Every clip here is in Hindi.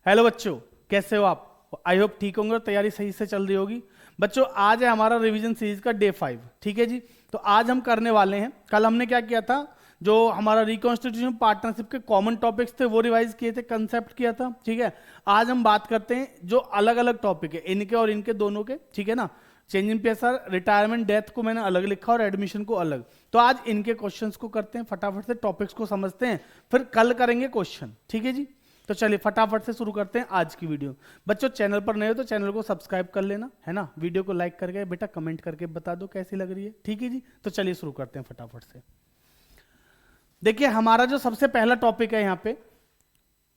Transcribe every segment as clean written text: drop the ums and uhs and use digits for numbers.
हेलो बच्चों, कैसे हो आप? आई होप ठीक होंगे और तैयारी सही से चल रही होगी। बच्चों, आज है हमारा रिवीजन सीरीज का डे 5। ठीक है जी। तो आज हम करने वाले हैं, कल हमने क्या किया था, जो हमारा रिकॉन्स्टिट्यूशन पार्टनरशिप के कॉमन टॉपिक्स थे वो रिवाइज किए थे, कंसेप्ट किया था। ठीक है। आज हम बात करते हैं जो अलग अलग टॉपिक है इनके और इनके दोनों के। ठीक है ना। चेंज इन पेशा, रिटायरमेंट, डेथ को मैंने अलग लिखा और एडमिशन को अलग। तो आज इनके क्वेश्चंस को करते हैं, फटाफट से टॉपिक्स को समझते हैं, फिर कल करेंगे क्वेश्चन। ठीक है जी। तो चलिए फटाफट से शुरू करते हैं आज की वीडियो। बच्चों, चैनल पर नए हो तो चैनल को सब्सक्राइब कर लेना, है ना। वीडियो को लाइक करके बेटा कमेंट करके बता दो कैसी लग रही है। ठीक है जी। तो चलिए शुरू करते हैं फटाफट से। देखिए, हमारा जो सबसे पहला टॉपिक है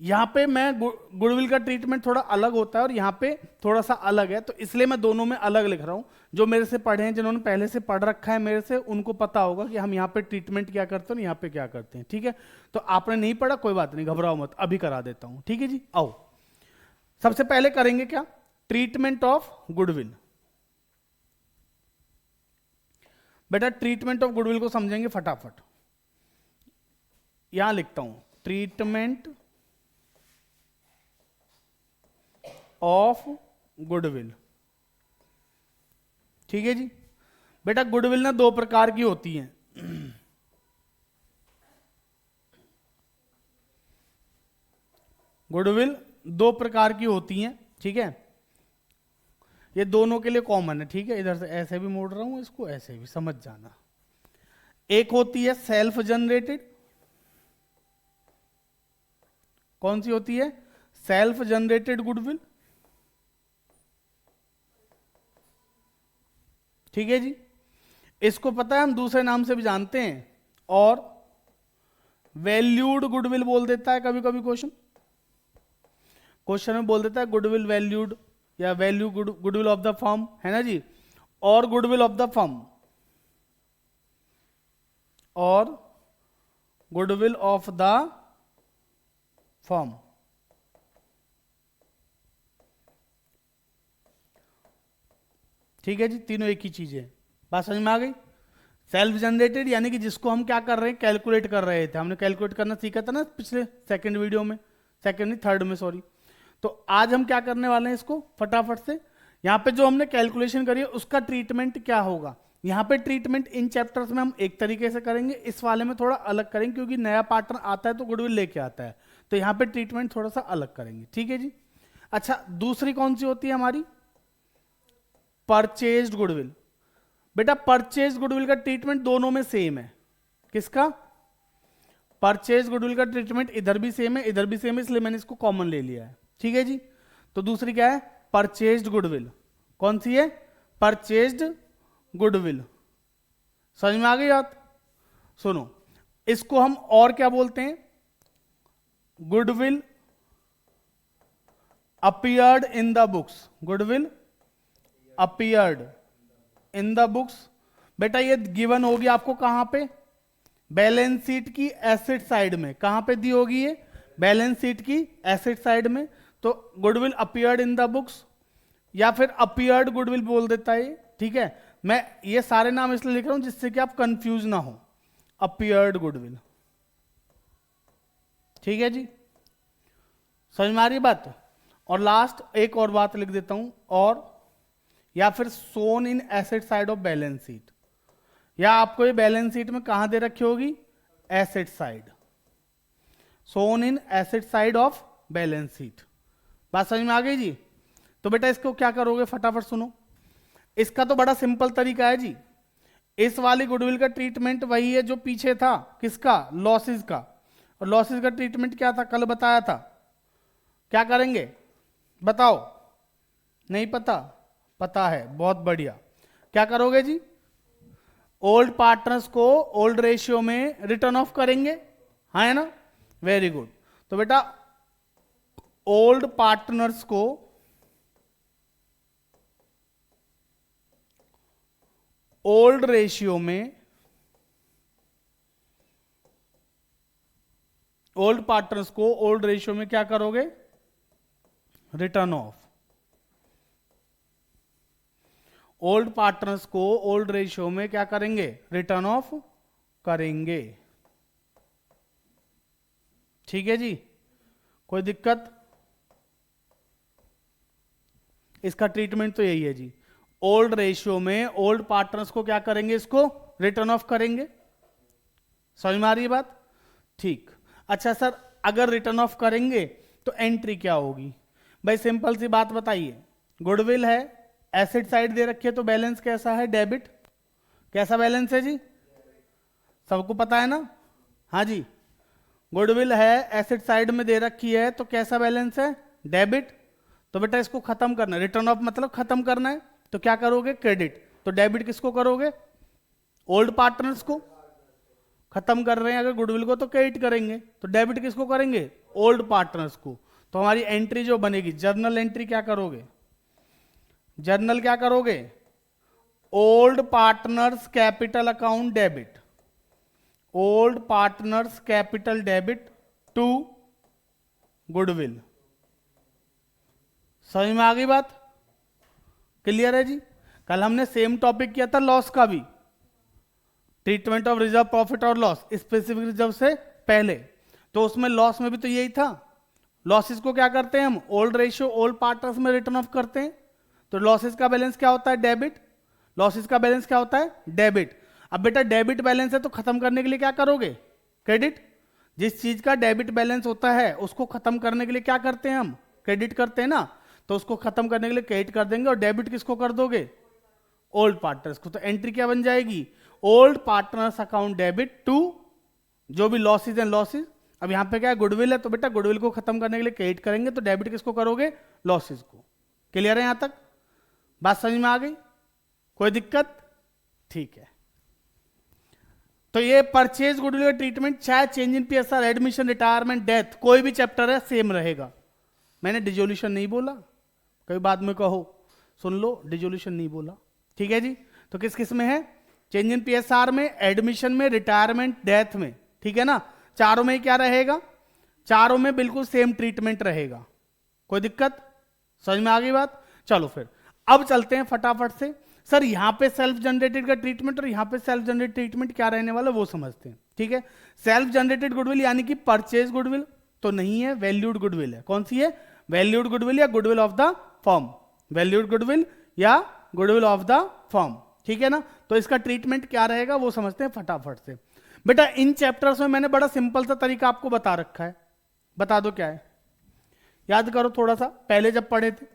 यहाँ पे मैं गुडविल का ट्रीटमेंट थोड़ा अलग होता है और यहाँ पे थोड़ा सा अलग है, तो इसलिए मैं दोनों में अलग लिख रहा हूँ। जो मेरे से पढ़े हैं, जिन्होंने पहले से पढ़ रखा है मेरे से, उनको पता होगा कि हम यहाँ पे ट्रीटमेंट क्या करते हैं और यहाँ पे क्या करते हैं। ठीक है। तो आपने नहीं पढ़ा, कोई बात नहीं, घबराओ मत, अभी करा देता हूँ। ठीक है जी। आओ, सबसे पहले करेंगे क्या, ट्रीटमेंट ऑफ गुडविल। बेटा, ट्रीटमेंट ऑफ गुडविल को समझेंगे फटाफट। यहां लिखता हूं, ट्रीटमेंट ऑफ गुडविल। ठीक है जी। बेटा, गुडविल ना दो प्रकार की होती है। गुडविल दो प्रकार की होती हैं। ठीक है। ये दोनों के लिए कॉमन है। ठीक है। इधर से ऐसे भी मोड़ रहा हूं इसको, ऐसे भी समझ जाना। एक होती है सेल्फ जनरेटेड। कौन सी होती है? Self generated goodwill. ठीक है जी। इसको पता है हम दूसरे नाम से भी जानते हैं, और वैल्यूड गुडविल बोल देता है कभी कभी क्वेश्चन में बोल देता है गुडविल वैल्यूड, या value goodwill of the firm, है ना जी। और गुडविल ऑफ द फर्म, और गुडविल ऑफ द फर्म। ठीक है जी। तीनों एक ही चीज है। बात समझ में आ गई? सेल्फ जनरेटेड यानी कि जिसको हम क्या कर रहे हैं, कैलकुलेट कर रहे थे। हमने कैलकुलेट करना सीखा था ना पिछले सेकंड वीडियो में, सेकंड नहीं थर्ड में, सॉरी। तो आज हम क्या करने वाले हैं इसको फटाफट से। यहां पे जो हमने कैलकुलेशन करी है उसका ट्रीटमेंट क्या होगा। यहां पे ट्रीटमेंट इन चैप्टर्स में हम एक तरीके से करेंगे, इस वाले में थोड़ा अलग करेंगे, क्योंकि नया पार्टनर आता है तो गुडविल लेके आता है, तो यहां पे ट्रीटमेंट थोड़ा सा अलग करेंगे। ठीक है जी। अच्छा, दूसरी कौन सी होती है हमारी? Purchased goodwill. बेटा, परचेज गुडविल का ट्रीटमेंट दोनों में सेम है। किसका? परचेज गुडविल का ट्रीटमेंट इधर भी सेम है, इधर भी सेम है, इसलिए मैंने इसको कॉमन ले लिया है। ठीक है जी। तो दूसरी क्या है? Purchased goodwill. कौन सी है? Purchased goodwill. समझ में आ गई बात? सुनो, इसको हम और क्या बोलते हैं? Goodwill appeared in the books. Goodwill appeared in the books. बेटा, ये गिवन होगी आपको कहां पे? बैलेंस शीट की एसेट साइड में। कहां पे दी होगी ये? बैलेंस शीट की एसेट साइड में। तो goodwill appeared in the books, या फिर अपीयर्ड गुडविल बोल देता है। ठीक है। मैं ये सारे नाम इसलिए लिख रहा हूं जिससे कि आप कंफ्यूज ना हो। Appeared goodwill. ठीक है जी। समझ में आ रही बात? और लास्ट एक और बात लिख देता हूं, और या फिर shown in asset side of balance sheet, या आपको ये बैलेंस शीट में कहां दे रखी होगी? Asset side. Shown in asset side of balance sheet. बात समझ में आ गई जी? तो बेटा, इसको क्या करोगे फटाफट सुनो। इसका तो बड़ा सिंपल तरीका है जी। इस वाली गुडविल का ट्रीटमेंट वही है जो पीछे था। किसका? लॉसेस का। और लॉसेस का ट्रीटमेंट क्या था, कल बताया था। क्या करेंगे बताओ? नहीं पता? पता है, बहुत बढ़िया। क्या करोगे जी? ओल्ड पार्टनर्स को ओल्ड रेशियो में रिटर्न ऑफ करेंगे, है ना। Very good. तो बेटा, ओल्ड पार्टनर्स को ओल्ड रेशियो में, ओल्ड पार्टनर्स को ओल्ड रेशियो में क्या करोगे? Return of. ओल्ड पार्टनर्स को ओल्ड रेशियो में क्या करेंगे? रिटर्न ऑफ करेंगे। ठीक है जी। कोई दिक्कत? इसका ट्रीटमेंट तो यही है जी, ओल्ड रेशियो में ओल्ड पार्टनर्स को क्या करेंगे, इसको रिटर्न ऑफ करेंगे। समझ में आ रही है बात? ठीक। अच्छा सर, अगर रिटर्न ऑफ करेंगे तो एंट्री क्या होगी? भाई सिंपल सी बात बताइए, गुडविल है, एसेट साइड दे रखी है, तो बैलेंस कैसा है? डेबिट। कैसा बैलेंस है जी? सबको पता है ना? हाँ जी, गुडविल है, एसेट साइड में दे रखी है, तो कैसा बैलेंस है? डेबिट। तो बेटा इसको खत्म करना है, रिटर्न ऑफ मतलब खत्म करना है, तो क्या करोगे? क्रेडिट। तो डेबिट किसको करोगे? ओल्ड पार्टनर्स को। खत्म कर रहे हैं अगर गुडविल को तो क्रेडिट करेंगे, तो डेबिट किसको करेंगे? ओल्ड पार्टनर्स को। तो हमारी एंट्री जो बनेगी, जर्नल एंट्री क्या करोगे? जर्नल क्या करोगे? Old partners capital account debit, old partners capital debit to goodwill. समझ में आ गई बात? क्लियर है जी? कल हमने सेम टॉपिक किया था लॉस का भी, ट्रीटमेंट ऑफ रिजर्व प्रॉफिट और लॉस स्पेसिफिक रिजर्व से पहले, तो उसमें लॉस में भी तो यही था। लॉसेस को क्या करते हैं हम? ओल्ड रेशियो ओल्ड पार्टनर्स में रिटर्न ऑफ करते हैं। तो लॉसेस का बैलेंस क्या होता है? डेबिट। लॉसेस का बैलेंस क्या होता है? डेबिट। अब बेटा डेबिट बैलेंस है तो खत्म करने के लिए क्या करोगे? क्रेडिट। जिस चीज का डेबिट बैलेंस होता है उसको खत्म करने के लिए क्या करते हैं हम? क्रेडिट करते हैं ना। तो उसको खत्म करने के लिए क्रेडिट कर देंगे, और डेबिट किसको कर दोगे? ओल्ड पार्टनर्स को। तो एंट्री क्या बन जाएगी? Old partners account debit to जो भी लॉसेज एंड लॉसेज। अब यहां पे क्या है? गुडविल है, तो बेटा गुडविल को खत्म करने के लिए क्रेडिट करेंगे, तो डेबिट किसको करोगे? लॉसेज को। क्लियर है यहां तक? बात समझ में आ गई? कोई दिक्कत? ठीक है। तो ये परचेज गुडविल का ट्रीटमेंट, चाहे change in PSR, admission, retirement, death, कोई भी चैप्टर है सेम रहेगा। मैंने डिजोल्यूशन नहीं बोला, कई बाद में कहो सुन लो, डिजोल्यूशन नहीं बोला। ठीक है जी? तो किस किस में है? चेंज इन पीएसआर में, एडमिशन में, रिटायरमेंट, डेथ में। ठीक है ना? चारों में क्या रहेगा? चारों में बिल्कुल सेम ट्रीटमेंट रहेगा। कोई दिक्कत? समझ में आ गई बात? चलो फिर अब चलते हैं फटाफट से। सर यहां पे सेल्फ जनरेटेड का ट्रीटमेंट और यहां पे सेल्फ जनरेटेड ट्रीटमेंट क्या रहने वाला वो समझते हैं। ठीक है? सेल्फ जनरेटेड गुडविल यानी कि परचेज गुडविल तो नहीं है, वैल्यूड गुडविल है। कौन सी है? वैल्यूड गुडविल या goodwill of the firm. Valued goodwill या गुडविल ऑफ द फर्म। ठीक है ना? तो इसका ट्रीटमेंट क्या रहेगा वो समझते हैं फटाफट से। बेटा इन चैप्टर्स में मैंने बड़ा सिंपल सा तरीका आपको बता रखा है, बता दो क्या है? याद करो थोड़ा सा, पहले जब पढ़े थे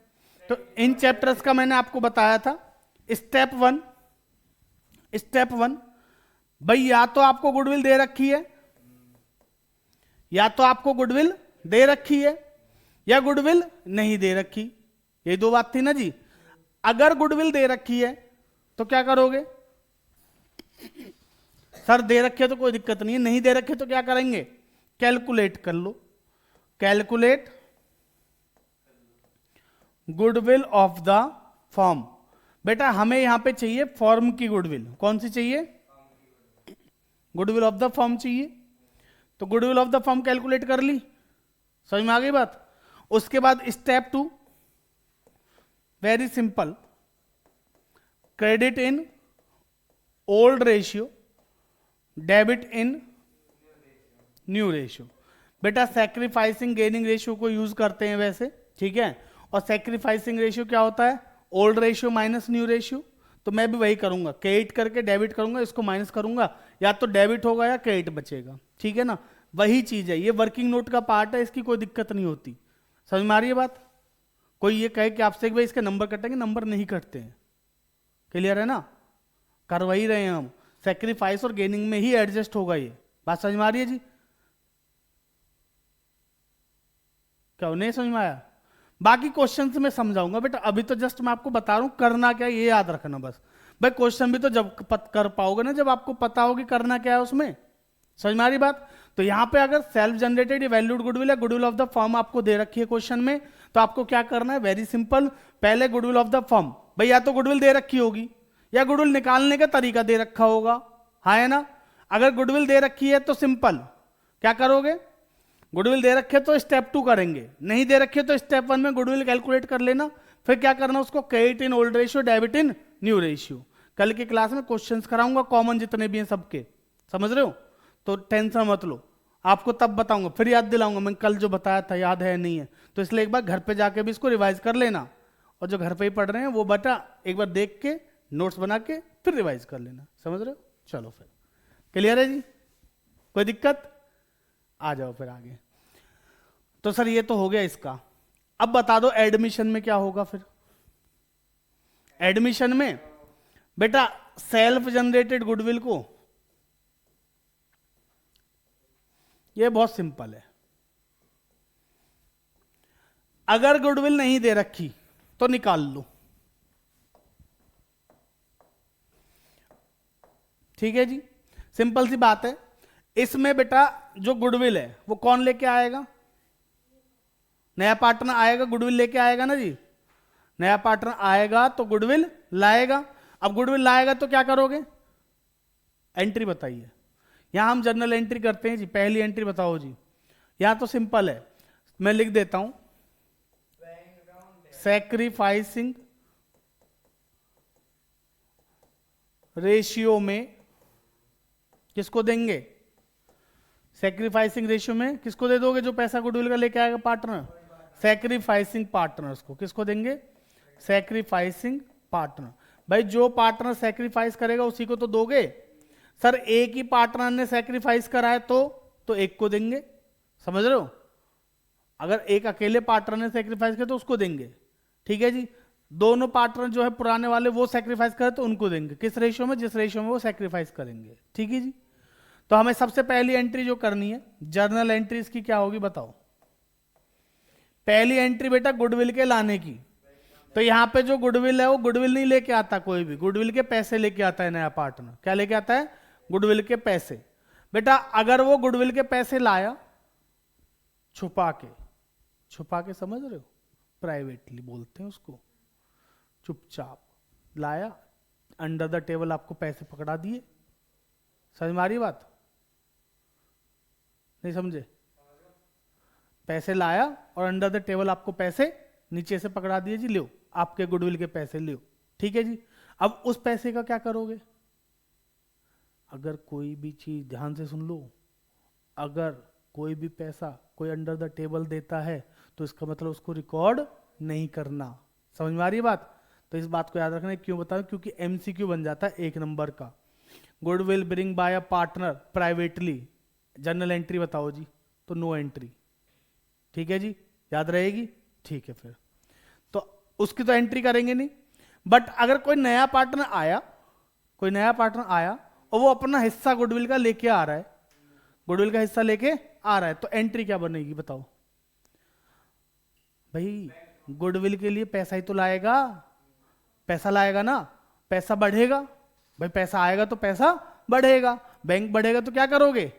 तो इन चैप्टर्स का मैंने आपको बताया था। स्टेप वन भाई, या तो आपको गुडविल दे रखी है, या तो आपको गुडविल दे रखी है, या गुडविल नहीं दे रखी। ये दो बात थी ना जी। अगर गुडविल दे रखी है तो क्या करोगे? सर दे रखे तो कोई दिक्कत नहीं है, नहीं दे रखे तो क्या करेंगे? कैलकुलेट कर लो। Calculate goodwill of the firm. बेटा हमें यहां पे चाहिए फर्म की गुडविल। कौन सी चाहिए? गुडविल ऑफ द फर्म चाहिए। तो goodwill of the firm calculate कर ली। समझ में आ गई बात? उसके बाद step two, very simple, credit in old ratio, debit in new ratio. बेटा सैक्रिफाइसिंग गेनिंग रेशियो को यूज करते हैं वैसे, ठीक है? और सैक्रिफाइसिंग रेशियो क्या होता है? Old ratio minus new ratio. तो मैं भी वही करूंगा, क्रेडिट करके डेबिट करूंगा, इसको माइनस करूंगा, या तो डेबिट होगा या क्रेडिट बचेगा। ठीक है ना? वही चीज है, ये वर्किंग नोट का पार्ट है, इसकी कोई दिक्कत नहीं होती। समझ में आ रही है बात? कोई ये कहे कि आपसे भाई इसके नंबर कटेंगे, नंबर नहीं कटते हैं। क्लियर है ना? कर वही रहे हैं हम, सैक्रिफाइस और गेनिंग में ही एडजस्ट होगा ये। बात समझ में आ रही है जी? क्या नहीं समझ में आया? बाकी क्वेश्चंस में समझाऊंगा बेटा, अभी तो जस्ट मैं आपको बता रहा हूं करना क्या, ये याद रखना बस। भाई क्वेश्चन भी तो जब कर पाओगे ना, जब आपको पता होगी करना क्या है उसमें। समझ में आ रही बात? तो यहां पे अगर सेल्फ जनरेटेड वैल्यूड गुडविल है, गुडविल ऑफ द फर्म आपको दे रखी है क्वेश्चन में, तो आपको क्या करना है? वेरी सिंपल, पहले गुडविल ऑफ द फर्म। भाई या तो गुडविल दे रखी होगी या गुडविल निकालने का तरीका दे रखा होगा, हाँ है ना? अगर गुडविल दे रखी है तो सिंपल क्या करोगे? गुडविल दे रखे तो स्टेप 2 करेंगे, नहीं दे रखे तो स्टेप 1 में गुडविल कैलकुलेट कर लेना, फिर क्या करना उसको? Credit in old ratio, debit in new ratio. कल की क्लास में क्वेश्चंस कराऊंगा कॉमन जितने भी हैं सबके, समझ रहे हो? तो टेंशन मत लो, आपको तब बताऊंगा, फिर याद दिलाऊंगा मैं कल जो बताया था याद है नहीं है, तो इसलिए एक बार घर पे जाके भी इसको रिवाइज कर लेना और जो घर पे ही पढ़ रहे हैं वो बेटा एक बार देख के नोट्स बना के फिर रिवाइज कर लेना, समझ रहे हो? चलो फिर क्लियर है जी, कोई दिक्कत? आ जाओ फिर आगे। तो सर ये तो हो गया इसका, अब बता दो एडमिशन में क्या होगा फिर। एडमिशन में बेटा सेल्फ जनरेटेड गुडविल को, ये बहुत सिंपल है, अगर गुडविल नहीं दे रखी तो निकाल लो, ठीक है जी, सिंपल सी बात है। इसमें बेटा जो गुडविल है वो कौन लेके आएगा? नया पार्टनर आएगा, गुडविल लेके आएगा ना जी। नया पार्टनर आएगा तो गुडविल लाएगा। अब गुडविल लाएगा तो क्या करोगे? एंट्री बताइए। यहां हम जर्नल एंट्री करते हैं जी, पहली एंट्री बताओ जी। यहां तो सिंपल है, मैं लिख देता हूं, सैक्रिफाइसिंग रेशियो में किसको देंगे? सैक्रिफाइसिंग रेशियो में किसको दे दोगे जो पैसा गुडविल का लेके आएगा पार्टनर? सैक्रिफाइसिंग पार्टनर्स को। किसको देंगे? Sacrificing partner. भाई जो पार्टनर सैक्रिफाइस करेगा उसी को तो दोगे। सर एक ही पार्टनर ने सैक्रिफाइस करा है तो एक को देंगे, समझ रहे हो? अगर एक अकेले पार्टनर ने सैक्रिफाइस किया तो उसको देंगे, ठीक है जी। दोनों पार्टनर जो है पुराने वाले वो सैक्रिफाइस करे तो उनको देंगे। किस रेशियो में? जिस रेशियो में वो सैक्रिफाइस करेंगे, ठीक है जी। तो हमें सबसे पहली एंट्री जो करनी है जर्नल एंट्री, इसकी क्या होगी बताओ? पहली एंट्री बेटा गुडविल के लाने की। तो यहां पे जो गुडविल है वो गुडविल नहीं लेके आता कोई भी, गुडविल के पैसे लेके आता है नया पार्टनर। क्या लेके आता है? गुडविल के पैसे। बेटा अगर वो गुडविल के पैसे लाया छुपा के समझ रहे हो, प्राइवेटली बोलते हैं उसको, चुपचाप लाया, अंडर द टेबल आपको पैसे पकड़ा दिए, समझ में आ रही बात? नहीं समझे? पैसे लाया और अंडर द टेबल आपको पैसे नीचे से पकड़ा दिए जी, लो आपके गुडविल के पैसे लो, ठीक है जी। अब उस पैसे का क्या करोगे? अगर कोई भी चीज, ध्यान से सुन लो, अगर कोई भी पैसा कोई अंडर द टेबल देता है तो इसका मतलब उसको रिकॉर्ड नहीं करना। समझ में आ रही है बात? तो इस बात को याद रखना। क्यों बताऊं? क्योंकि एमसीक्यू बन जाता है 1 नंबर का। Goodwill bring by a partner privately, journal entry बताओ जी, तो नो एंट्री, ठीक है जी, याद रहेगी? ठीक है, फिर तो उसकी तो एंट्री करेंगे नहीं। बट अगर कोई नया पार्टनर आया और वो अपना हिस्सा गुडविल का लेके आ रहा है, गुडविल का हिस्सा लेके आ रहा है, तो एंट्री क्या बनेगी बताओ? भाई गुडविल के लिए पैसा ही तो लाएगा, पैसा लाएगा ना, पैसा बढ़ेगा। भाई पैसा आएगा तो पैसा बढ़ेगा, बैंक बढ़ेगा तो क्या करोगे?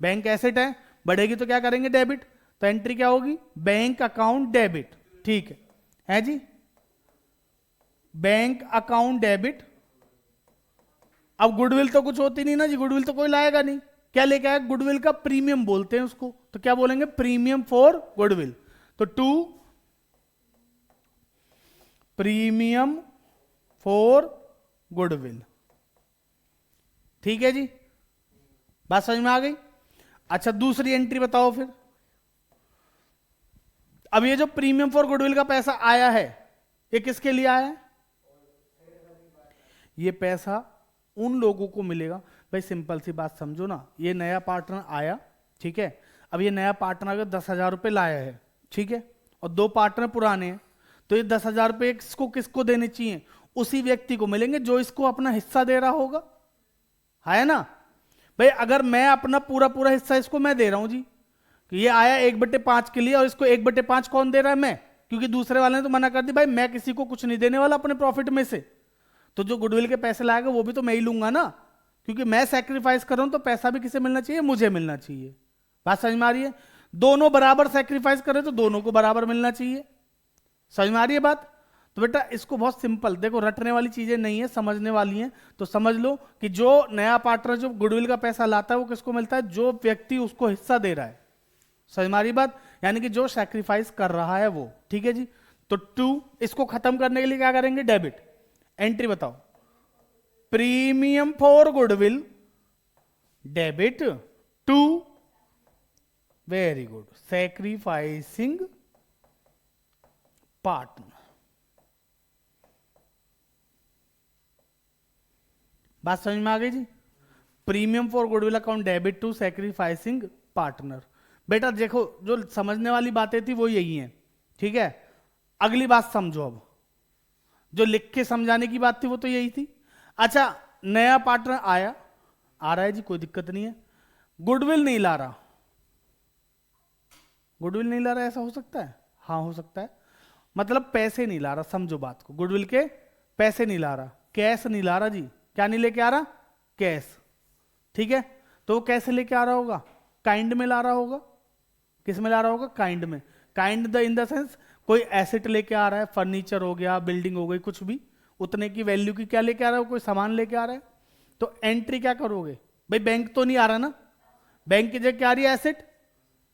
बैंक एसेट है, बढ़ेगी तो क्या करेंगे? डेबिट। तो एंट्री क्या होगी? बैंक अकाउंट डेबिट, ठीक है जी, बैंक अकाउंट डेबिट। अब गुडविल तो कुछ होती नहीं ना जी, गुडविल तो कोई लाएगा नहीं। क्या लेके आएगा? गुडविल का प्रीमियम बोलते हैं उसको, तो क्या बोलेंगे? Premium for goodwill. तो 2 प्रीमियम फॉर गुडविल, ठीक है जी, बात समझ में आ गई? अच्छा दूसरी एंट्री बताओ फिर। अब ये जो प्रीमियम फॉर गुडविल का पैसा आया है, ये किसके लिए आया है? ये पैसा उन लोगों को मिलेगा। भाई सिंपल सी बात समझो ना, ये नया पार्टनर आया, ठीक है। अब ये नया पार्टनर अगर 10,000 रुपए लाया है, ठीक है, और 2 पार्टनर पुराने हैं, तो ये 10,000 रुपए इसको किसको देने चाहिए? उसी व्यक्ति को मिलेंगे जो इसको अपना हिस्सा दे रहा होगा, है ना? भाई अगर मैं अपना पूरा हिस्सा इसको मैं दे रहा हूं जी, कि ये आया 1/5 के लिए, और इसको 1/5 कौन दे रहा है? मैं, क्योंकि दूसरे वाले ने तो मना कर दी, भाई मैं किसी को कुछ नहीं देने वाला अपने प्रॉफिट में से। तो जो गुडविल के पैसे लाएगा वो भी तो मैं ही लूंगा ना, क्योंकि मैं सैक्रिफाइस कर रहा हूं, तो पैसा भी किसे मिलना चाहिए? मुझे मिलना चाहिए। बात समझ में आ रही है? दोनों बराबर सैक्रिफाइस करें तो दोनों को बराबर मिलना चाहिए। समझ में आ रही है बात? तो बेटा इसको बहुत सिंपल देखो, रटने वाली चीजें नहीं है, समझने वाली हैं। तो समझ लो कि जो नया पार्टनर जो गुडविल का पैसा लाता है वो किसको मिलता है? जो व्यक्ति उसको हिस्सा दे रहा है। समझ में आ रही बात? यानी कि जो सैक्रिफाइस कर रहा है वो, ठीक है जी। तो 2 इसको खत्म करने के लिए क्या करेंगे? डेबिट। एंट्री बताओ, premium for goodwill debit 2, very good, sacrificing partner, बात समझ में आ गई जी। Premium for goodwill account debit to sacrificing partner. बेटा देखो, जो समझने वाली बातें थी वो यही हैं, ठीक है। अगली बात समझो। अब जो लिख के समझाने की बात थी वो तो यही थी। अच्छा, नया पार्टनर आया, आ रहा है जी, कोई दिक्कत नहीं है, गुडविल नहीं ला रहा। गुडविल नहीं ला रहा, ऐसा हो सकता है? हाँ हो सकता है। मतलब पैसे नहीं ला रहा, समझो बात को, गुडविल के पैसे नहीं ला रहा, कैश नहीं ला रहा जी। क्या नहीं लेके आ रहा? कैश, ठीक है। तो वो कैसे लेके आ रहा होगा? काइंड में ला रहा होगा। किस में ला रहा होगा? काइंड में। Kind the in the sense कोई एसेट लेके आ रहा है, फर्नीचर हो गया, बिल्डिंग हो गई, कुछ भी उतने की वैल्यू की क्या लेके आ रहा है, कोई सामान लेके आ रहा है। तो एंट्री क्या करोगे भाई? बैंक तो नहीं आ रहा ना, बैंक की जगह क्या आ रही है? एसेट,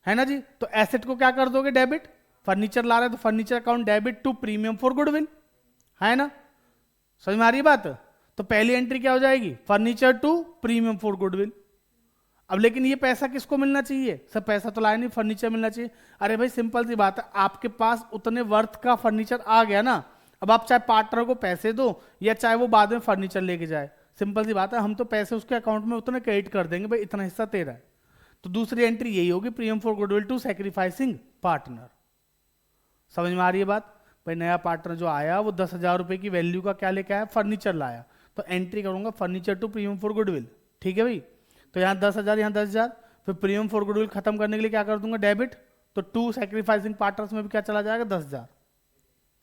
है ना जी। तो एसेट को क्या कर दोगे? डेबिट। फर्नीचर ला रहा है तो furniture account debit to premium for goodwill, है ना। समझ में आ रही बात? तो पहली एंट्री क्या हो जाएगी? Furniture to premium for goodwill. अब लेकिन ये पैसा किसको मिलना चाहिए? सब पैसा तो लाया नहीं, फर्नीचर मिलना चाहिए। अरे भाई सिंपल सी बात है, आपके पास उतने वर्थ का फर्नीचर आ गया ना, अब आप चाहे पार्टनर को पैसे दो या चाहे वो बाद में फर्नीचर लेके जाए, सिंपल सी बात है, हम तो पैसे उसके अकाउंट में उतने क्रेडिट कर देंगे, भाई इतना हिस्सा तेरा है। तो दूसरी एंट्री यही होगी, premium for goodwill to sacrificing partner. समझ में आ रही है बात? भाई नया पार्टनर जो आया वो 10,000 रुपए की वैल्यू का क्या लेके आया? फर्नीचर लाया, तो एंट्री करूंगा furniture to premium for goodwill, ठीक है भाई। तो यहाँ 10,000, यहाँ 10,000, फिर प्रीमियम फॉर गुडविल खत्म करने के लिए क्या कर दूंगा? डेबिट। तो टू सैक्रिफाइसिंग पार्टनर्स में भी क्या चला जाएगा? 10,000।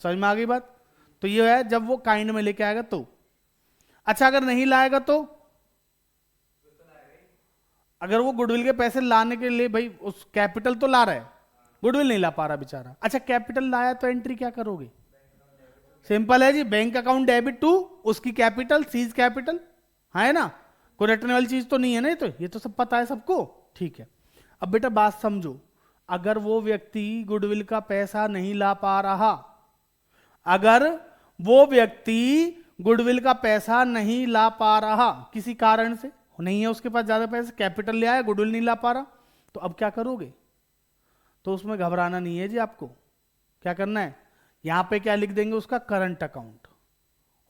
समझ में आ गई बात? तो ये है जब वो काइंड में लेके आएगा तो। अच्छा, अगर नहीं लाएगा तो? अगर वो गुडविल के पैसे लाने के लिए, भाई उस कैपिटल तो ला रहा है, गुडविल नहीं ला पा रहा बेचारा। अच्छा, कैपिटल लाया तो एंट्री क्या करोगे? सिंपल है जी, बैंक अकाउंट डेबिट टू उसकी कैपिटल, सीज कैपिटल, है ना। कोई रटने वाली चीज तो नहीं है ना, ये तो सब पता है सबको, ठीक है। अब बेटा बात समझो, अगर वो व्यक्ति गुडविल का पैसा नहीं ला पा रहा, अगर वो व्यक्ति गुडविल का पैसा नहीं ला पा रहा किसी कारण से, नहीं है उसके पास ज्यादा पैसे, कैपिटल ले आया, गुडविल नहीं ला पा रहा, तो अब क्या करोगे? तो उसमें घबराना नहीं है जी आपको। क्या करना है? यहां पे क्या लिख देंगे? उसका करंट अकाउंट।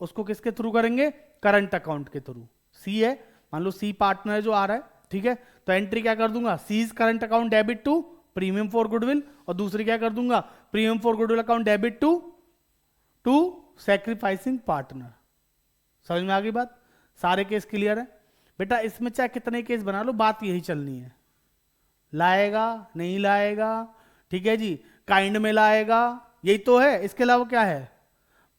उसको किसके थ्रू करेंगे? करंट अकाउंट के थ्रू। सी है, मान लो सी पार्टनर जो आ रहा है, ठीक है। तो एंट्री क्या कर दूंगा? C's current account debit to premium for goodwill, और दूसरी क्या कर दूंगा? Premium for goodwill account debit to sacrificing partner. समझ में आ गई बात? सारे केस क्लियर है बेटा। इसमें चाहे कितने केस बना लो, बात यही चलनी है। लाएगा, नहीं लाएगा, ठीक है जी, काइंड में लाएगा, यही तो है, इसके अलावा क्या है?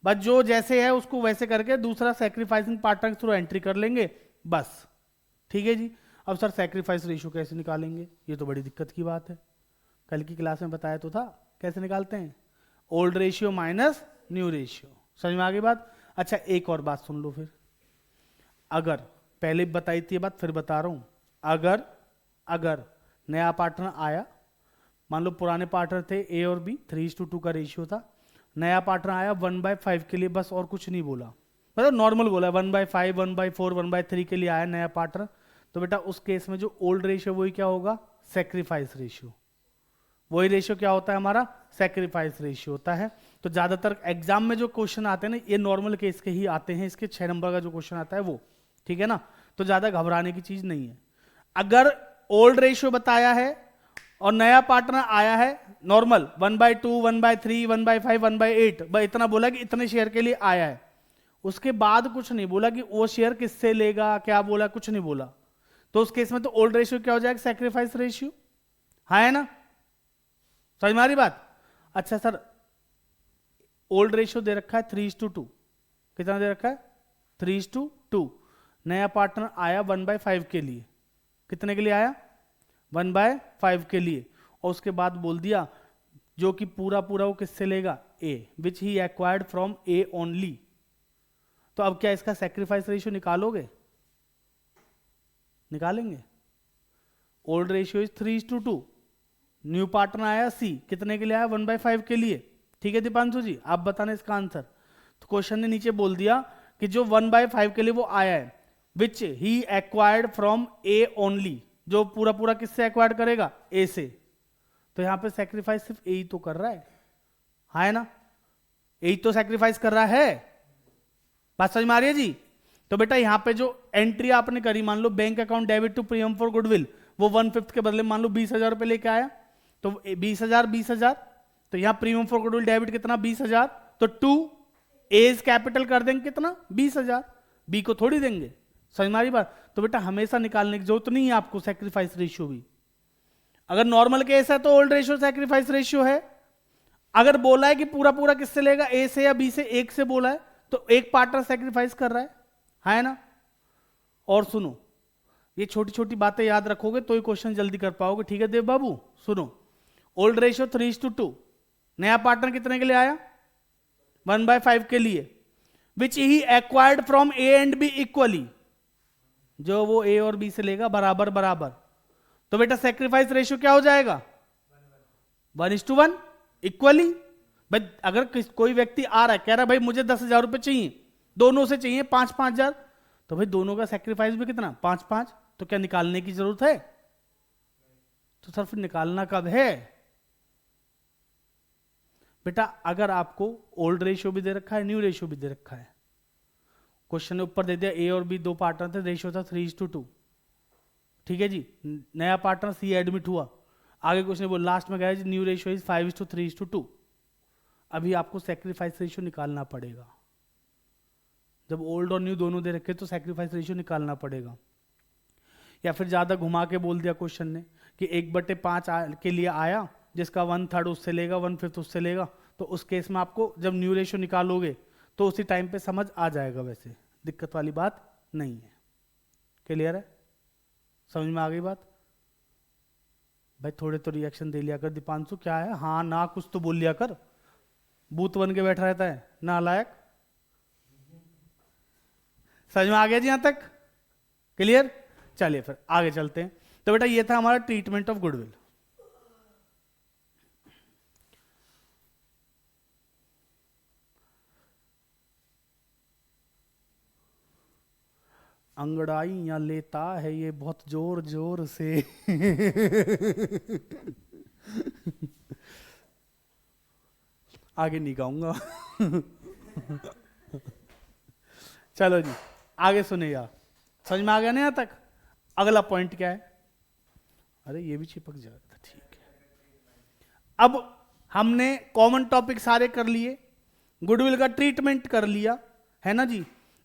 बस जो जैसे है उसको वैसे करके दूसरा सैक्रिफाइसिंग पार्टनर के थ्रू एंट्री कर लेंगे, बस, ठीक है जी। अब सर सैक्रिफाइस रेशियो कैसे निकालेंगे? ये तो बड़ी दिक्कत की बात है, कल की क्लास में बताया तो था कैसे निकालते हैं। Old ratio minus new ratio. समझ में आ गई बात? अच्छा, एक और बात सुन लो फिर। अगर पहले बताई थी ये बात, फिर बता रहा हूं। अगर नया पार्टनर आया, मान लो पुराने पार्टनर थे ए और बी, 3:2 का रेशियो था, नया पार्टनर आया 1/5 के लिए, बस और कुछ नहीं बोला, मतलब नॉर्मल बोला, 1/5, 1/4, 1/3 के लिए आया नया पार्टनर, तो बेटा उस केस में जो ओल्ड रेशियो वही क्या होगा? Sacrifice ratio. वही रेशियो क्या होता है हमारा? सैक्रिफाइस रेशियो होता है। तो ज्यादातर एग्जाम में जो क्वेश्चन आते हैं ना, ये नॉर्मल केस के ही आते हैं, इसके 6 नंबर का जो क्वेश्चन आता है वो, ठीक है ना। तो ज्यादा घबराने की चीज नहीं है। अगर ओल्ड रेशियो बताया है और नया पार्टनर आया है नॉर्मल 1/2, 1/3, 1/5, 1/8, बस इतना बोला कि इतने शेयर के लिए आया है, उसके बाद कुछ नहीं बोला कि वो शेयर किससे लेगा, क्या बोला, कुछ नहीं बोला, तो उस केस में तो ओल्ड रेशियो क्या हो जाएगा? सैक्रिफाइस रेशियो, है ना। समझ में आ रही बात? अच्छा सर, ओल्ड रेशियो दे रखा है 3:2, कितना दे रखा है? 3:2। नया पार्टनर आया 1/5 के लिए, कितने के लिए आया? 1/5 के लिए, और उसके बाद बोल दिया जो कि पूरा पूरा वो किससे लेगा? ए, विच he acquired from A only. तो अब क्या इसका सैक्रिफाइस रेशियो निकालोगे? निकालेंगे। Old ratio is 3:2, new partner आया सी, कितने के लिए आया? 1/5 के लिए, ठीक है दीपांशु जी, आप बताना इसका आंसर। तो क्वेश्चन ने नीचे बोल दिया कि जो 1/5 के लिए वो आया है, विच he acquired from A only, जो पूरा पूरा किससे एक्वायर्ड करेगा? ए से। तो यहां पे सैक्रिफाइस सिर्फ ए ही तो कर रहा है ना, ए ही तो सैक्रिफाइस कर रहा है। बात समझ में आ रही है जी? तो बेटा यहाँ पे जो एंट्री आपने करी, मान लो bank account debit to premium for goodwill, वो 1/5 के बदले मान लो 20,000 रुपए लेके आया, तो 20,000, तो यहाँ प्रीमियम फॉर गुडविल डेबिट कितना 20,000, तो 2 एज कैपिटल कर देंगे कितना 20,000, बी को थोड़ी देंगे। समझ में आ रही बात? तो बेटा हमेशा निकालने की जरूरत नहीं है आपको सैक्रिफाइस रेशियो भी। अगर नॉर्मल केस है तो ओल्ड रेशियो सैक्रिफाइस रेशियो है। अगर बोला है कि पूरा पूरा किससे लेगा, ए से या बी से, एक से बोला है तो एक पार्टनर सैक्रिफाइस कर रहा है ना। और सुनो, ये छोटी छोटी बातें याद रखोगे तो ही क्वेश्चन जल्दी कर पाओगे। ठीक है देव बाबू, सुनो, ओल्ड रेशियो 3:2, नया पार्टनर कितने के लिए आया 1/5 के लिए, which he acquired from A and B equally, जो वो ए और बी से लेगा बराबर बराबर। तो बेटा सेक्रीफाइस रेशियो क्या हो जाएगा 1:1 इक्वली। भाई अगर कोई व्यक्ति आ रहा है कह रहा है भाई मुझे 10,000 रुपए चाहिए, दोनों से चाहिए 5,000, तो भाई दोनों का सेक्रीफाइस भी कितना 5,5, तो क्या निकालने की जरूरत है? तो सर फिर निकालना कब है बेटा? अगर आपको ओल्ड रेशियो भी दे रखा है, न्यू रेशियो भी दे रखा है, क्वेश्चन ने ऊपर दे दिया ए और बी दो पार्टनर थे, रेशियो था 3:2, ठीक है जी, नया पार्टनर सी एडमिट हुआ, आगे कुछ नहीं बोल, लास्ट में गया जी न्यू रेशियो इज 5:3:2। अभी आपको सेक्रीफाइस रेशियो निकालना पड़ेगा। जब ओल्ड और न्यू दोनों दे रखे तो सेक्रीफाइस रेशियो निकालना पड़ेगा। या फिर ज्यादा घुमा के बोल दिया क्वेश्चन ने कि 1/5 के लिए आया, जिसका 1/3 उससे लेगा, 1/5 उससे लेगा, तो उस केस में आपको जब न्यू रेशियो निकालोगे तो उसी टाइम पे समझ आ जाएगा, वैसे दिक्कत वाली बात नहीं है। क्लियर है? समझ में आ गई बात? भाई थोड़े तो रिएक्शन दे लिया कर दीपांशु, क्या है हाँ ना कुछ तो बोल लिया कर, भूत बन के बैठा रहता है नालायक। समझ में आ गया जी यहां तक? क्लियर? चलिए फिर आगे चलते हैं। तो बेटा ये था हमारा ट्रीटमेंट ऑफ गुडविल। अंगड़ाइयां लेता है ये बहुत जोर जोर से आगे नहीं गाऊंगा चलो जी आगे सुने यार, समझ में आ गया ना यहां तक? अगला पॉइंट क्या है? अरे ये भी चिपक जाएगा, ठीक है। अब हमने कॉमन टॉपिक सारे कर लिए, गुडविल का ट्रीटमेंट कर लिया, है ना जी।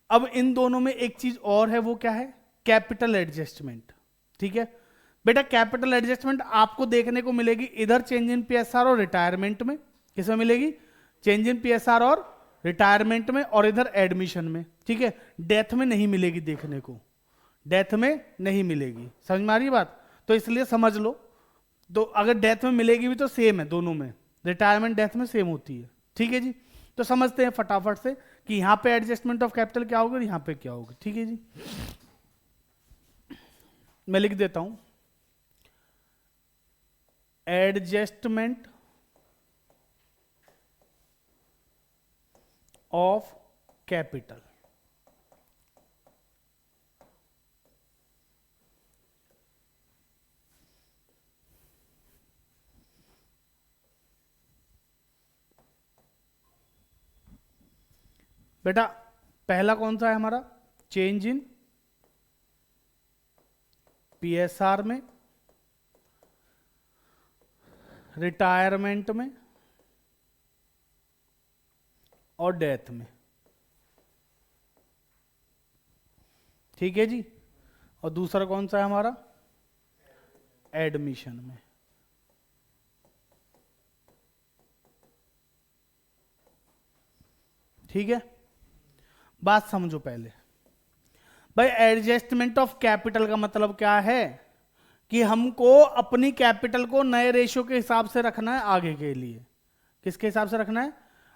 अब इन दोनों में एक चीज और है, वो क्या है? Capital adjustment. ठीक है बेटा, कैपिटल एडजस्टमेंट आपको देखने को मिलेगी इधर चेंज इन पीएसआर और रिटायरमेंट में। किसमें मिलेगी? चेंज इन पीएसआर और रिटायरमेंट में, और इधर एडमिशन में। ठीक है, डेथ में नहीं मिलेगी देखने को, डेथ में नहीं मिलेगी। समझ में आ रही बात? तो इसलिए समझ लो, तो अगर डेथ में मिलेगी भी तो सेम है दोनों में, रिटायरमेंट डेथ में सेम होती है। ठीक है जी, तो समझते हैं फटाफट से कि यहां पे एडजस्टमेंट ऑफ कैपिटल क्या होगा और यहां पे क्या होगा। ठीक है जी, मैं लिख देता हूं, एडजस्टमेंट ऑफ कैपिटल। बेटा पहला कौन सा है हमारा? चेंज इन पीएसआर में, रिटायरमेंट में और डेथ में। ठीक है जी, और दूसरा कौन सा है हमारा? एडमिशन में। ठीक है, बात समझो पहले। भाई एडजस्टमेंट ऑफ कैपिटल का मतलब क्या है? कि हमको अपनी कैपिटल को नए रेशियो के हिसाब से रखना है आगे के लिए। किसके हिसाब से रखना है?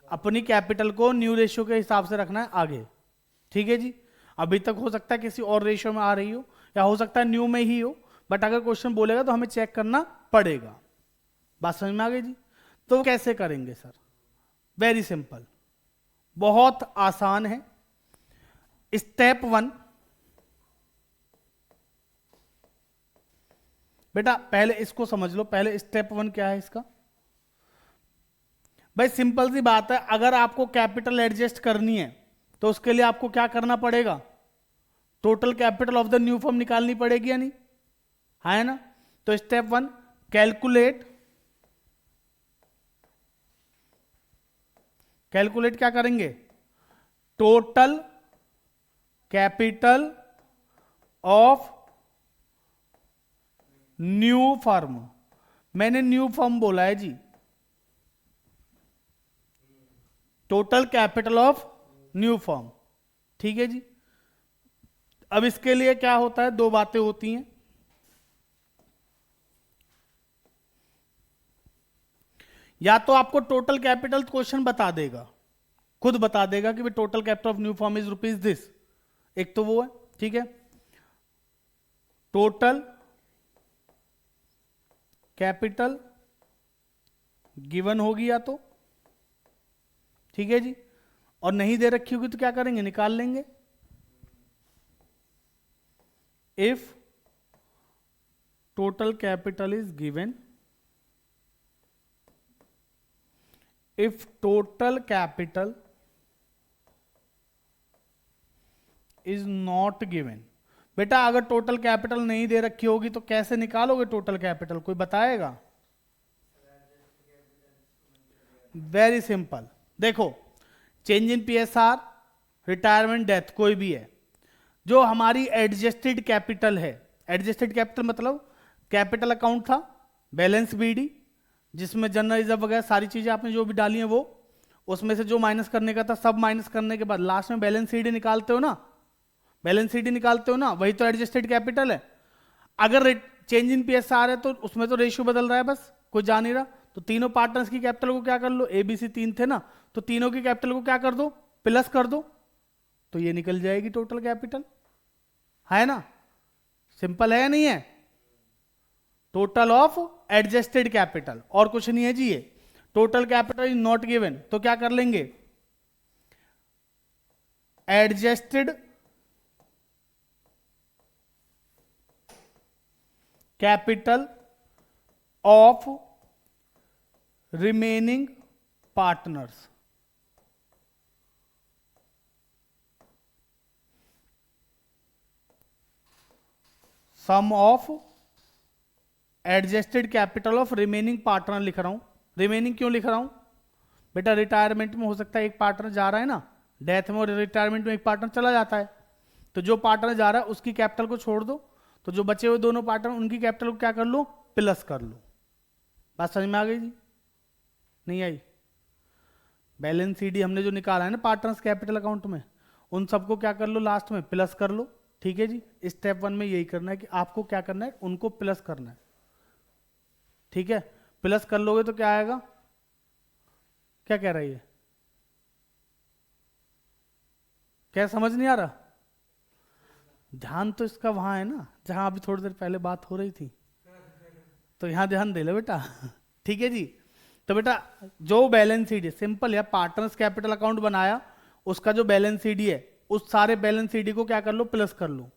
अपनी कैपिटल को न्यू रेशियो के हिसाब से रखना है आगे। ठीक है जी, अभी तक हो सकता है किसी और रेशियो में आ रही हो, या हो सकता है न्यू में ही हो, बट अगर क्वेश्चन बोलेगा तो हमें चेक करना पड़ेगा। बात समझ में आ गई जी? तो कैसे करेंगे सर? वेरी सिंपल, बहुत आसान है। स्टेप 1, बेटा पहले इसको समझ लो। पहले स्टेप 1 क्या है इसका? भाई सिंपल सी बात है, अगर आपको कैपिटल एडजस्ट करनी है तो उसके लिए आपको क्या करना पड़ेगा? Total capital of the new firm निकालनी पड़ेगी या नहीं, है ना। तो स्टेप 1 कैलकुलेट क्या करेंगे, total capital of new firm. मैंने न्यू फर्म बोला है जी, total capital of new firm, ठीक है जी। अब इसके लिए क्या होता है, दो बातें होती हैं। या तो आपको टोटल कैपिटल क्वेश्चन बता देगा, खुद बता देगा कि total capital of new firm is rupees this, एक तो वो है, ठीक है। टोटल कैपिटल गिवन होगी या तो, ठीक है जी। और नहीं दे रखी होगी तो क्या करेंगे, निकाल लेंगे। If total capital is given, if total capital is not given, बेटा अगर टोटल कैपिटल नहीं दे रखी होगी तो कैसे निकालोगे टोटल कैपिटल, कोई बताएगा। वेरी सिंपल, देखो change in PSR, retirement, death, कोई भी है, जो हमारी एडजस्टेड कैपिटल है, एडजस्टेड कैपिटल मतलब कैपिटल अकाउंट था, बैलेंस बीडी जिसमें जनरल रिजर्व वगैरह सारी चीजें आपने जो भी डाली हैं वो, उसमें से जो माइनस करने का था सब माइनस करने के बाद लास्ट में बैलेंस सीडी निकालते हो ना, बैलेंस सीडी निकालते हो ना, वही तो एडजस्टेड कैपिटल है। अगर चेंज इन पीएसआर है तो उसमें तो रेशियो बदल रहा है, बस कोई जा नहीं रहा। तो तीनों पार्टनर्स की कैपिटल को क्या कर लो, एबीसी 3 थे ना, तो तीनों की कैपिटल को क्या कर दो, प्लस कर दो, तो ये निकल जाएगी टोटल कैपिटल, है ना। सिंपल है या नहीं है, टोटल ऑफ एडजस्टेड कैपिटल, और कुछ नहीं है जी ये। Total capital is not given तो क्या कर लेंगे, adjusted capital of remaining partners, sum of adjusted capital of remaining partner लिख रहा हूं। रिमेनिंग क्यों लिख रहा हूं, बेटा रिटायरमेंट में हो सकता है एक पार्टनर जा रहा है ना, डेथ में और रिटायरमेंट में एक पार्टनर चला जाता है, तो जो पार्टनर जा रहा है उसकी कैपिटल को छोड़ दो, तो जो बचे हुए दोनों पार्टनर उनकी कैपिटल को क्या कर लो, प्लस कर लो। बात समझ में आ गई जी, नहीं आई। बैलेंस सीडी हमने जो निकाला है ना पार्टनर्स कैपिटल अकाउंट में, उन सबको क्या कर लो, लास्ट में प्लस कर लो, ठीक है जी। स्टेप 1 में यही करना है कि आपको क्या करना है, उनको प्लस करना है, ठीक है। प्लस कर लोगे तो क्या आएगा, क्या कह रही है, क्या समझ नहीं आ रहा, ध्यान तो इसका वहां है ना जहां अभी थोड़ी देर पहले बात हो रही थी, तो यहां ध्यान दे लो बेटा, ठीक है जी। तो बेटा जो बैलेंस सीडी सिंपल है, पार्टनर्स कैपिटल अकाउंट बनाया, उसका जो बैलेंस सीडी है उस सारे बैलेंस सीडी को क्या कर लो, प्लस कर लो।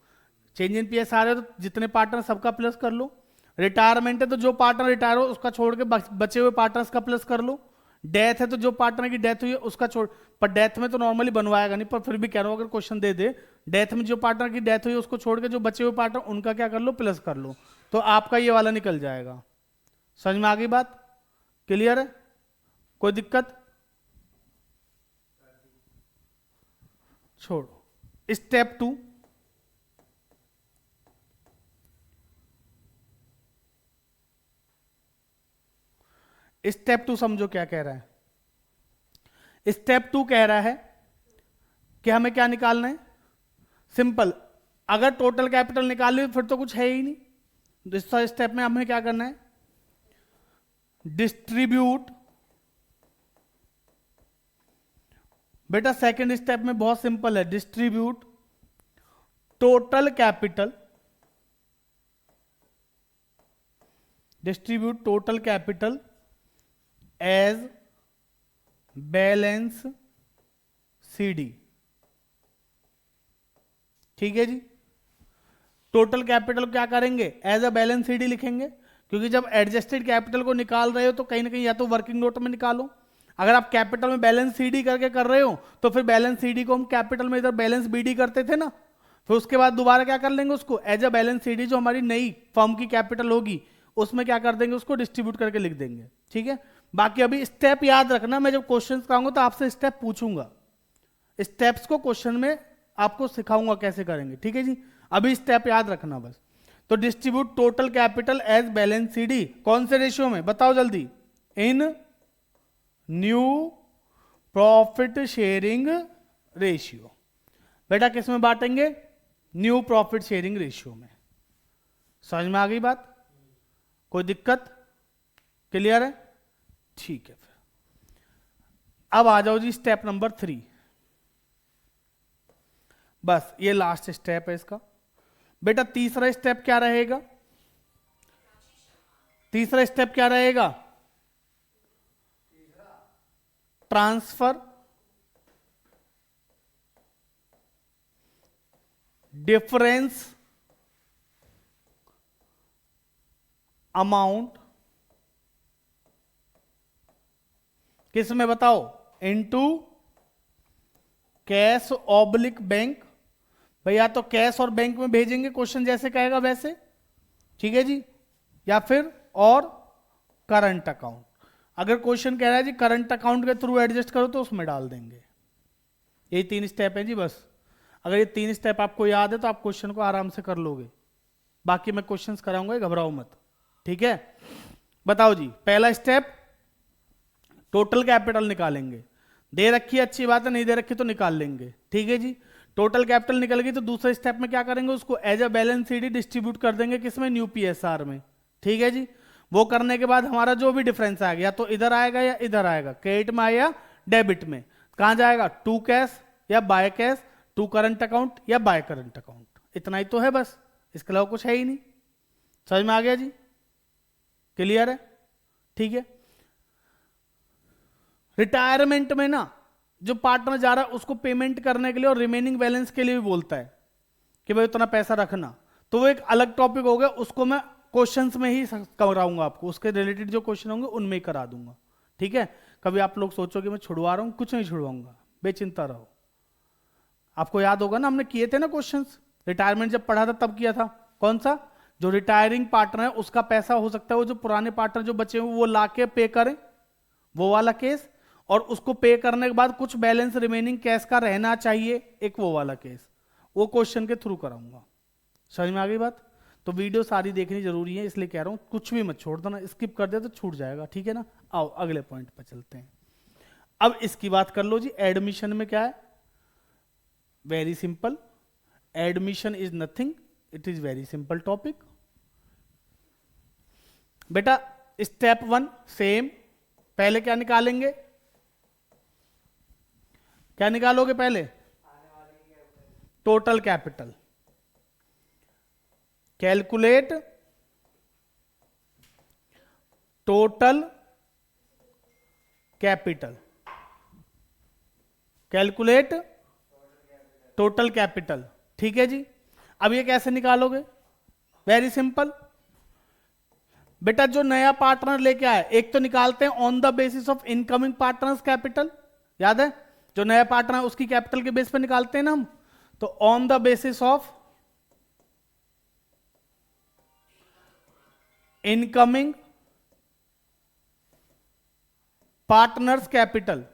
चेंज इन पीएसआर है तो जितने पार्टनर सबका प्लस कर लो। रिटायरमेंट है तो जो पार्टनर रिटायर हो उसका छोड़ के बचे हुए पार्टनर्स का प्लस कर लो। डेथ है तो जो पार्टनर की डेथ हुई है उसका छोड़, पर डेथ में तो नॉर्मली बनवाएगा नहीं, पर फिर भी कह रहा हूं अगर क्वेश्चन दे दे, डेथ में जो पार्टनर की डेथ हुई है उसको छोड़ के जो बचे हुए पार्टनर उनका क्या कर लो, प्लस कर लो, तो आपका ये वाला निकल जाएगा। समझ में आ गई बात, क्लियर है, कोई दिक्कत, छोड़ो। स्टेप 2, स्टेप 2 समझो क्या कह रहा है। स्टेप 2 कह रहा है कि हमें क्या निकालना है, सिंपल, अगर टोटल कैपिटल निकाल ली फिर तो कुछ है ही नहीं। दूसरा स्टेप में हमें क्या करना है, डिस्ट्रीब्यूट, बेटा सेकंड स्टेप में बहुत सिंपल है, distribute total capital, distribute total capital as balance सीडी, ठीक है जी। टोटल कैपिटल क्या करेंगे, एज अ बैलेंस सीडी लिखेंगे, क्योंकि जब एडजस्टेड कैपिटल को निकाल रहे हो तो कहीं ना कहीं या तो वर्किंग नोट में निकालो, अगर आप कैपिटल में बैलेंस सीडी करके कर रहे हो तो फिर बैलेंस सीडी को हम कैपिटल में इधर बैलेंस बीडी करते थे ना, फिर उसके बाद दोबारा क्या कर लेंगे उसको एज अ बैलेंस सीडी, जो हमारी नई फर्म की कैपिटल होगी उसमें क्या कर देंगे, उसको डिस्ट्रीब्यूट करके लिख देंगे। ठीक है, बाकी अभी स्टेप याद रखना, मैं जब क्वेश्चन कराऊंगा तो आपसे स्टेप पूछूंगा, स्टेप्स को क्वेश्चन में आपको सिखाऊंगा कैसे करेंगे। ठीक है जी, अभी स्टेप याद रखना बस। तो distribute total capital as balance CD, कौन से रेशियो में बताओ जल्दी, in new profit sharing ratio. बेटा किस में बांटेंगे, न्यू प्रॉफिट शेयरिंग रेशियो में। समझ में आ गई बात, कोई दिक्कत, क्लियर है? ठीक है, फिर अब आ जाओ जी स्टेप नंबर 3, बस ये लास्ट स्टेप है इसका। बेटा तीसरा स्टेप क्या रहेगा, तीसरा स्टेप क्या रहेगा, ट्रांसफर डिफरेंस अमाउंट किस में बताओ, इनटू कैश ऑब्लिक बैंक। भैया तो कैश और बैंक में भेजेंगे, क्वेश्चन जैसे कहेगा वैसे, ठीक है जी, या फिर और करंट अकाउंट। अगर क्वेश्चन कह रहा है जी करंट अकाउंट के थ्रू एडजस्ट करो तो उसमें डाल देंगे। ये 3 स्टेप है जी बस। अगर ये 3 स्टेप आपको याद है तो आप क्वेश्चन को आराम से कर लोगे। बाकी मैं क्वेश्चंस कराऊंगा, घबराओ मत। ठीक है, बताओ जी, पहला स्टेप टोटल कैपिटल निकालेंगे। दे रखी है अच्छी बात है, नहीं दे रखी तो निकाल लेंगे। ठीक है जी, टोटल कैपिटल निकल गई तो दूसरे स्टेप में क्या करेंगे, उसको as a balance CD distribute कर देंगे किसमें, न्यू पीएसआर में। ठीक है जी, वो करने के बाद हमारा जो भी डिफरेंस आएगा या तो इधर आएगा या इधर आएगा, क्रेडिट में आया डेबिट में, कहां जाएगा, टू कैश या by cash, to current account या बाय करंट अकाउंट। इतना ही तो है बस, इसके अलावा कुछ है ही नहीं। समझ में आ गया जी, क्लियर है? ठीक है, रिटायरमेंट में ना जो पार्टनर जा रहा है उसको पेमेंट करने के लिए और रिमेनिंग बैलेंस के लिए भी बोलता है कि भाई उतना पैसा रखना, तो वो एक अलग टॉपिक हो गया, उसको मैं क्वेश्चंस में ही कराऊंगा आपको, उसके रिलेटेड जो क्वेश्चन होंगे उनमें ही करा दूंगा। ठीक है, कभी आप लोग सोचो कि मैं छुड़वा रहा हूं, कुछ नहीं छुड़वाऊंगा, बेचिंता रहो। आपको याद होगा ना, हमने किए थे ना क्वेश्चंस, रिटायरमेंट जब पढ़ा था तब किया था। कौन सा, जो रिटायरिंग पार्टनर है उसका पैसा हो सकता है वो जो पुराने पार्टनर जो बचे हुए वो लाके पे करें, वो वाला केस, और उसको पे करने के बाद कुछ बैलेंस रिमेनिंग कैश का रहना चाहिए, एक वो वाला केस, वो क्वेश्चन के थ्रू कराऊंगा। समझ में आ गई बात? तो वीडियो सारी देखनी जरूरी है, इसलिए कह रहा हूं कुछ भी मत छोड़ देना, स्किप कर दे तो छूट जाएगा। ठीक है ना, आओ अगले पॉइंट पर चलते हैं। अब इसकी बात कर लो जी, एडमिशन में क्या है, very simple, admission is nothing, it is very simple topic. बेटा स्टेप 1 सेम, पहले क्या निकालेंगे, क्या निकालोगे पहले, total capital. Calculate total capital, calculate total capital. ठीक है जी, अब ये कैसे निकालोगे, वेरी सिंपल। बेटा जो नया पार्टनर लेके आए, एक तो निकालते हैं on the basis of incoming partners capital, याद है, जो नया पार्टनर है उसकी कैपिटल के बेस पे निकालते हैं ना हम, तो on the basis of incoming partners capital.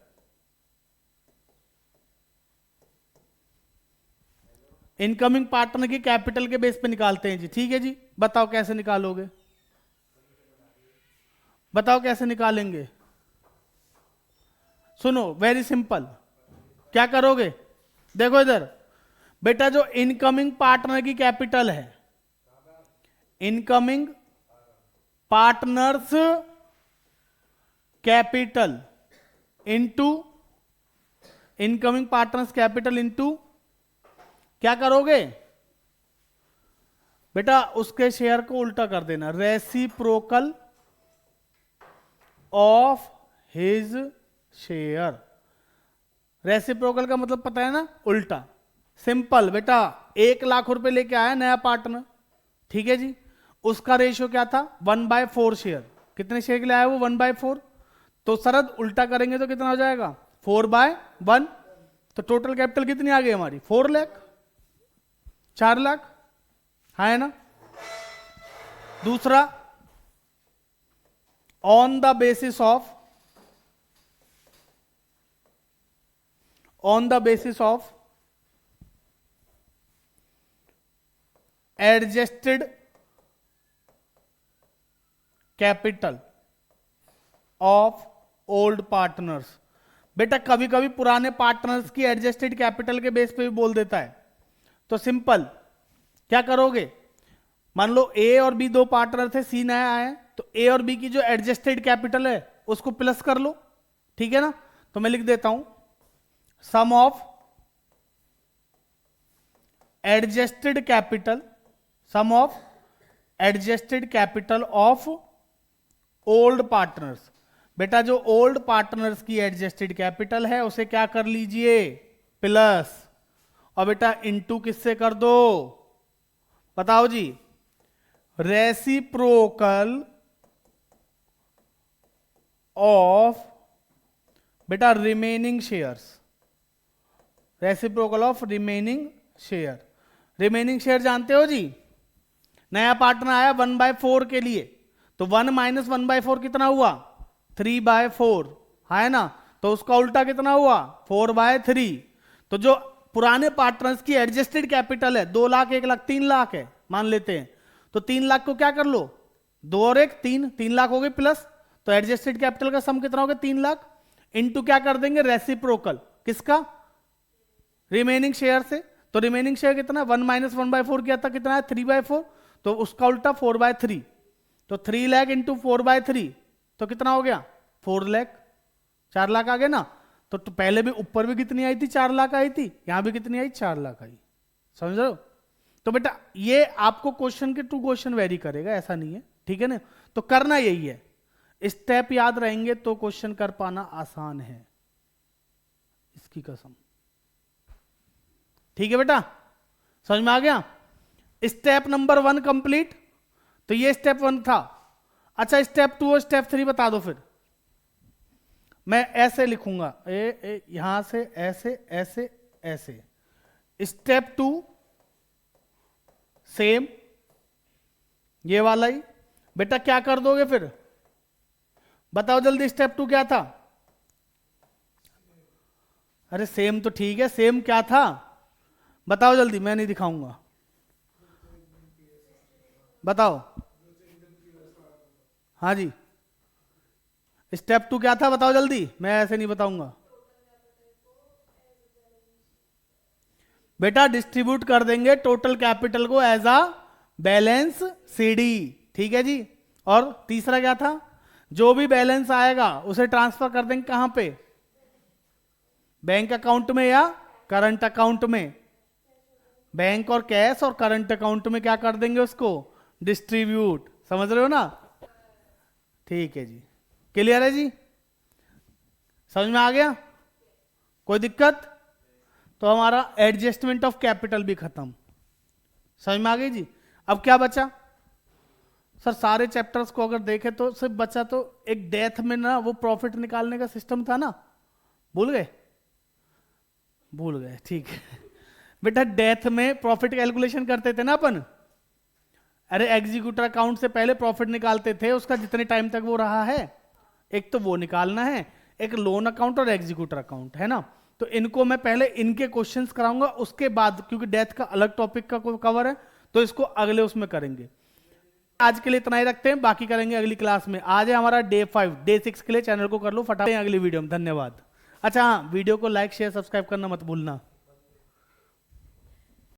Incoming partner की कैपिटल के बेस पे निकालते हैं जी। ठीक है जी, बताओ कैसे निकालोगे, बताओ कैसे निकालेंगे। सुनो, वेरी सिंपल, क्या करोगे, देखो इधर, बेटा जो इनकमिंग पार्टनर की कैपिटल है, incoming partners capital into incoming partners capital into क्या करोगे बेटा, उसके शेयर को उल्टा कर देना, reciprocal of his share. Reciprocal का मतलब पता है ना, उल्टा। सिंपल बेटा, 1 लाख रुपए लेके आया नया पार्टनर, ठीक है जी, उसका रेशियो क्या था, 1/4 शेयर। कितने शेयर के लिए आया वो, 1/4, तो सरद उल्टा करेंगे तो कितना हो जाएगा, 4/1। तो टोटल कैपिटल कितनी आ गई हमारी, 4 लाख। 4 लाख, है ना। दूसरा, on the basis of adjusted capital of old partners. बेटा कभी कभी पुराने पार्टनर्स की एडजस्टेड कैपिटल के बेस पे भी बोल देता है। तो सिंपल क्या करोगे, मान लो ए और बी 2 पार्टनर थे, सी नया आया, तो ए और बी की जो एडजस्टेड कैपिटल है उसको प्लस कर लो, ठीक है ना। तो मैं लिख देता हूं sum of adjusted capital of old partners. बेटा जो ओल्ड पार्टनर्स की एडजस्टेड कैपिटल है उसे क्या कर लीजिए, प्लस, और बेटा इनटू किससे कर दो, बताओ जी, रेसिप्रोकल ऑफ बेटा remaining shares, reciprocal of remaining share. Remaining share जानते हो जी, नया पार्टनर आया 1/4 के लिए, तो 1 माइनस 1/4 कितना हुआ, 3/4, है ना। तो उसका उल्टा कितना हुआ, 4/3। तो जो पुराने पार्टनर्स की एडजस्टेड कैपिटल है 2 लाख, 1 लाख, 3 लाख है मान लेते हैं, तो 3 लाख को क्या कर लो, 2 और 1 3, 3 लाख हो गए प्लस, तो एडजस्टेड कैपिटल का सम कितना हो गया, 3 लाख, इनटू क्या कर देंगे, रेसिप्रोकल किसका, रिमेनिंग शेयर से। तो रिमेनिंग शेयर कितना, 1 माइनस 1/4 किया था, कितना है 3/4, तो उसका उल्टा 4/3, तो 3 लाख इंटू 4/3 तो कितना हो गया, 4 लाख, 4 लाख आ गया ना। तो पहले भी ऊपर भी कितनी आई थी, 4 लाख आई थी, यहां भी कितनी आई, 4 लाख आई, समझ रहे हो। तो बेटा ये आपको क्वेश्चन के टू क्वेश्चन वेरी करेगा, ऐसा नहीं है, ठीक है ना। तो करना यही है, स्टेप याद रहेंगे तो क्वेश्चन कर पाना आसान है, इसकी कसम, ठीक है बेटा, समझ में आ गया। स्टेप नंबर 1 कंप्लीट, तो ये स्टेप 1 था। अच्छा स्टेप 2 और स्टेप 3 बता दो फिर। मैं ऐसे लिखूंगा, यहां से ऐसे ऐसे ऐसे। स्टेप 2 सेम ये वाला ही। बेटा क्या कर दोगे फिर, बताओ जल्दी, स्टेप 2 क्या था, अरे सेम तो ठीक है, सेम क्या था बताओ जल्दी, मैं नहीं दिखाऊंगा, बताओ। हाँ जी, स्टेप 2 क्या था बताओ जल्दी, मैं ऐसे नहीं बताऊंगा। बेटा डिस्ट्रीब्यूट कर देंगे टोटल कैपिटल को एज अ बैलेंस सीडी, ठीक है जी। और तीसरा क्या था, जो भी बैलेंस आएगा उसे ट्रांसफर कर देंगे कहां पे, बैंक अकाउंट में या करंट अकाउंट में। बैंक और कैश और करंट अकाउंट में क्या कर देंगे उसको, डिस्ट्रीब्यूट, समझ रहे हो ना, ठीक है जी, क्लियर है जी, समझ में आ गया, कोई दिक्कत। तो हमारा एडजस्टमेंट ऑफ कैपिटल भी खत्म, समझ में आ गई जी। अब क्या बचा सर, सारे चैप्टर्स को अगर देखें तो सिर्फ बचा तो एक डेथ में ना वो प्रॉफिट निकालने का सिस्टम था ना, भूल गए, भूल गए, ठीक है। बेटा डेथ में प्रॉफिट कैलकुलेशन करते थे ना अपन, अरे एग्जीक्यूटर अकाउंट से पहले प्रॉफिट निकालते थे, उसका जितने टाइम तक वो रहा है, एक तो वो निकालना है, एक लोन अकाउंट और एग्जीक्यूटर अकाउंट, है ना। तो इनको मैं पहले इनके क्वेश्चंस कराऊंगा, उसके बाद क्योंकि डेथ का अलग टॉपिक का कवर है तो इसको अगले उसमें करेंगे। आज के लिए इतना ही रखते हैं, बाकी करेंगे अगली क्लास में। आज है हमारा डे 5, डे 6 के लिए चैनल को कर लो फटाफट अगली वीडियो में। धन्यवाद। अच्छा हाँ, वीडियो को लाइक शेयर सब्सक्राइब करना मत भूलना।